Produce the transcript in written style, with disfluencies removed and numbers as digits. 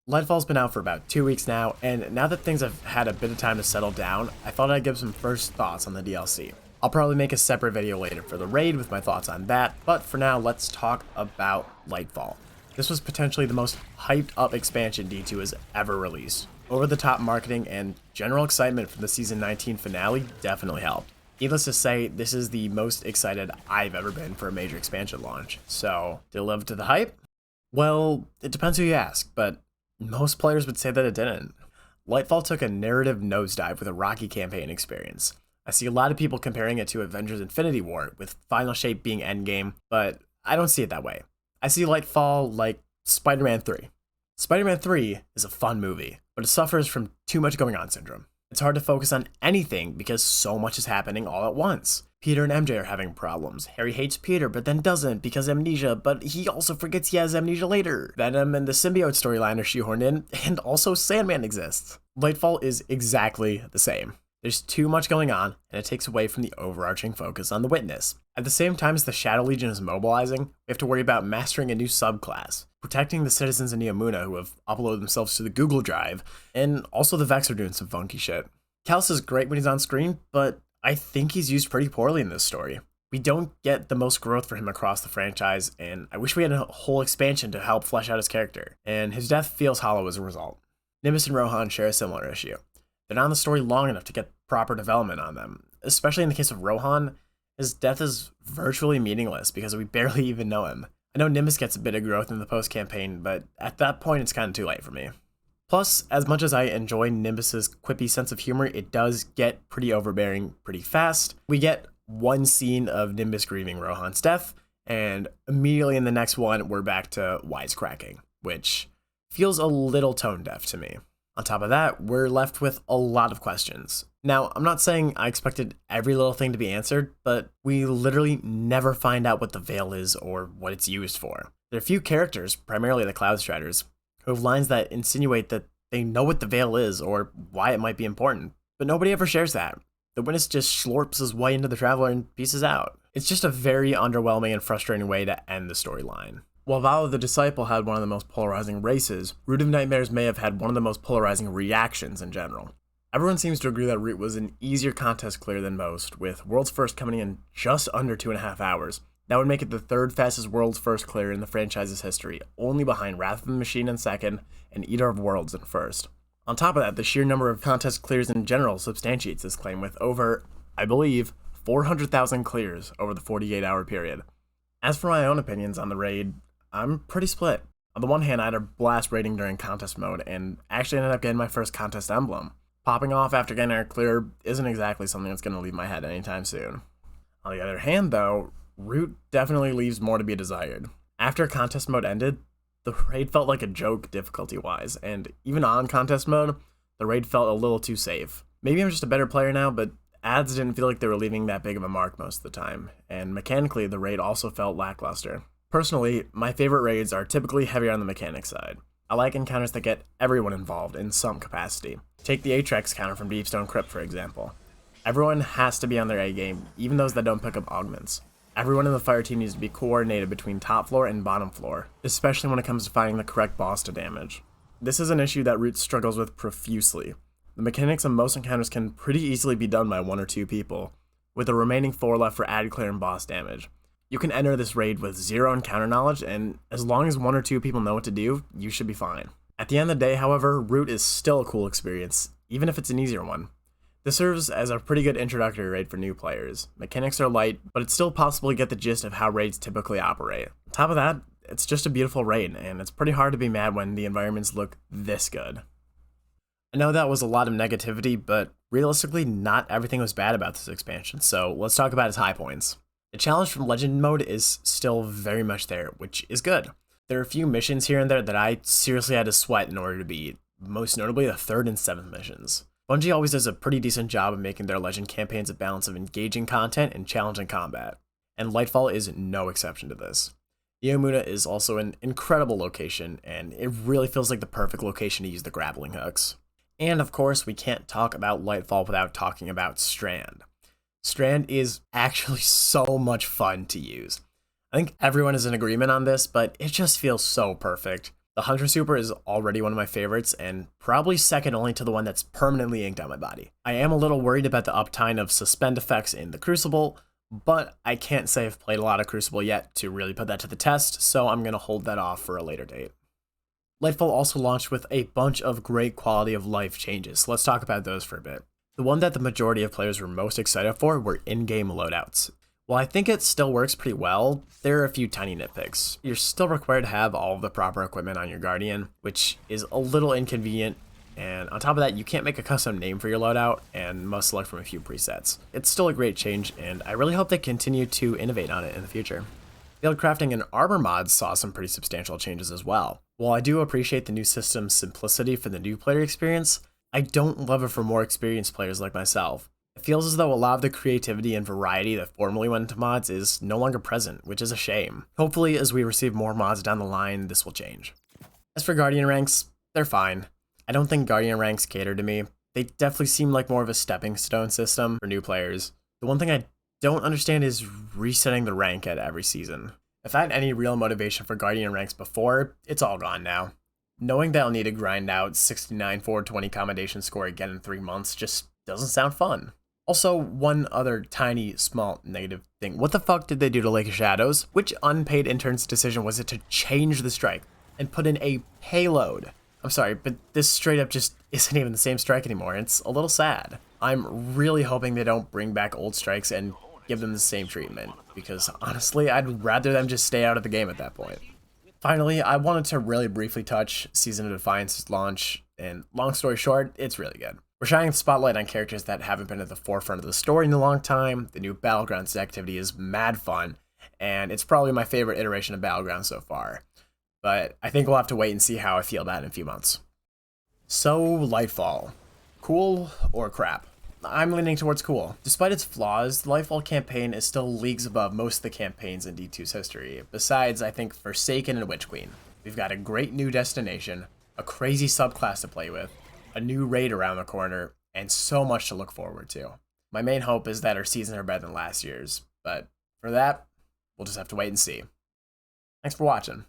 Lightfall's been out for about 2 weeks now, and now that things have had a bit of time to settle down, I thought I'd give some first thoughts on the DLC. I'll probably make a separate video later for the raid with my thoughts on that, but for now, let's talk about Lightfall. This was potentially the most hyped up expansion D2 has ever released. Over-the-top marketing and general excitement for the Season 19 finale definitely helped. Needless to say, this is the most excited I've ever been for a major expansion launch. So, did it live up to the hype? Well, it depends who you ask, but most players would say that it didn't. Lightfall took a narrative nosedive with a rocky campaign experience. I see a lot of people comparing it to Avengers Infinity War, with Final Shape being endgame, but I don't see it that way. I see Lightfall like Spider-Man 3. Spider-Man 3 is a fun movie, but it suffers from too much going on syndrome. It's hard to focus on anything because so much is happening all at once. Peter and MJ are having problems. Harry hates Peter, but then doesn't because amnesia, but he also forgets he has amnesia later. Venom and the symbiote storyline are shoehorned in, and also Sandman exists. Lightfall is exactly the same. There's too much going on, and it takes away from the overarching focus on the Witness. At the same time as the Shadow Legion is mobilizing, we have to worry about mastering a new subclass, protecting the citizens in Neomuna who have uploaded themselves to the Google Drive, and also the Vex are doing some funky shit. Kals is great when he's on screen, but I think he's used pretty poorly in this story. We don't get the most growth for him across the franchise, and I wish we had a whole expansion to help flesh out his character, and his death feels hollow as a result. Nimbus and Rohan share a similar issue. They're not in the story long enough to get proper development on them. Especially in the case of Rohan, his death is virtually meaningless because we barely even know him. I know Nimbus gets a bit of growth in the post-campaign, but at that point it's kind of too late for me. Plus, as much as I enjoy Nimbus's quippy sense of humor, it does get pretty overbearing pretty fast. We get one scene of Nimbus grieving Rohan's death, and immediately in the next one, we're back to wisecracking, which feels a little tone deaf to me. On top of that, we're left with a lot of questions. Now, I'm not saying I expected every little thing to be answered, but we literally never find out what the Veil is or what it's used for. There are a few characters, primarily the Cloud Striders, who have lines that insinuate that they know what the Veil is or why it might be important, but nobody ever shares that. The Witness just slurps his way into the Traveler and pieces out. It's just a very underwhelming and frustrating way to end the storyline. While Vala the Disciple had one of the most polarizing races, Root of Nightmares may have had one of the most polarizing reactions in general. Everyone seems to agree that Root was an easier contest clear than most, with World's First coming in just under 2.5 hours. That would make it the third fastest World's First clear in the franchise's history, only behind Wrath of the Machine in second, and Eater of Worlds in first. On top of that, the sheer number of contest clears in general substantiates this claim with over, I believe, 400,000 clears over the 48-hour period. As for my own opinions on the raid, I'm pretty split. On the one hand, I had a blast raiding during contest mode, and actually ended up getting my first contest emblem. Popping off after getting our clear isn't exactly something that's going to leave my head anytime soon. On the other hand, though, Root definitely leaves more to be desired. After contest mode ended, the raid felt like a joke difficulty-wise, and even on contest mode, the raid felt a little too safe. Maybe I'm just a better player now, but ads didn't feel like they were leaving that big of a mark most of the time, and mechanically, the raid also felt lackluster. Personally, my favorite raids are typically heavier on the mechanics side. I like encounters that get everyone involved in some capacity. Take the Atrex counter from Deepstone Crypt, for example. Everyone has to be on their A game, even those that don't pick up augments. Everyone in the fire team needs to be coordinated between top floor and bottom floor, especially when it comes to finding the correct boss to damage. This is an issue that Root struggles with profusely. The mechanics of most encounters can pretty easily be done by 1 or 2 people, with the remaining 4 left for added clear and boss damage. You can enter this raid with 0 encounter knowledge, and as long as 1 or 2 people know what to do, you should be fine. At the end of the day, however, Root is still a cool experience, even if it's an easier one. This serves as a pretty good introductory raid for new players. Mechanics are light, but it's still possible to get the gist of how raids typically operate. On top of that, it's just a beautiful raid, and it's pretty hard to be mad when the environments look this good. I know that was a lot of negativity, but realistically, not everything was bad about this expansion, so let's talk about its high points. The challenge from Legend mode is still very much there, which is good. There are a few missions here and there that I seriously had to sweat in order to beat, most notably the 3rd and 7th missions. Bungie always does a pretty decent job of making their Legend campaigns a balance of engaging content and challenging combat, and Lightfall is no exception to this. Neomuna is also an incredible location, and it really feels like the perfect location to use the grappling hooks. And of course, we can't talk about Lightfall without talking about Strand. Strand is actually so much fun to use. I think everyone is in agreement on this, but it just feels so perfect. The Hunter Super is already one of my favorites, and probably second only to the one that's permanently inked on my body. I am a little worried about the uptime of suspend effects in the Crucible, but I can't say I've played a lot of Crucible yet to really put that to the test, so I'm going to hold that off for a later date. Lightfall also launched with a bunch of great quality of life changes, so let's talk about those for a bit. The one that the majority of players were most excited for were in-game loadouts. While I think it still works pretty well, there are a few tiny nitpicks. You're still required to have all of the proper equipment on your Guardian, which is a little inconvenient, and on top of that, you can't make a custom name for your loadout and must select from a few presets. It's still a great change, and I really hope they continue to innovate on it in the future. Field crafting and armor mods saw some pretty substantial changes as well. While I do appreciate the new system's simplicity for the new player experience, I don't love it for more experienced players like myself. It feels as though a lot of the creativity and variety that formerly went into mods is no longer present, which is a shame. Hopefully, as we receive more mods down the line, this will change. As for Guardian ranks, they're fine. I don't think Guardian ranks cater to me. They definitely seem like more of a stepping stone system for new players. The one thing I don't understand is resetting the rank at every season. If I had any real motivation for Guardian ranks before, it's all gone now. Knowing that I'll need to grind out 69 420 commendation score again in 3 months just doesn't sound fun. Also, one other tiny, small negative thing. What the fuck did they do to Lake of Shadows? Which unpaid intern's decision was it to change the strike and put in a payload? I'm sorry, but this straight up just isn't even the same strike anymore. It's a little sad. I'm really hoping they don't bring back old strikes and give them the same treatment, because honestly, I'd rather them just stay out of the game at that point. Finally, I wanted to really briefly touch Season of Defiance's launch, and long story short, it's really good. We're shining the spotlight on characters that haven't been at the forefront of the story in a long time. The new Battlegrounds activity is mad fun, and it's probably my favorite iteration of Battlegrounds so far. But I think we'll have to wait and see how I feel about it in a few months. So, Lightfall. Cool or crap? I'm leaning towards cool. Despite its flaws, the Lightfall campaign is still leagues above most of the campaigns in D2's history, besides, I think, Forsaken and Witch Queen. We've got a great new destination, a crazy subclass to play with, a new raid around the corner, and so much to look forward to. My main hope is that our seasons are better than last year's, but for that, we'll just have to wait and see. Thanks for watching.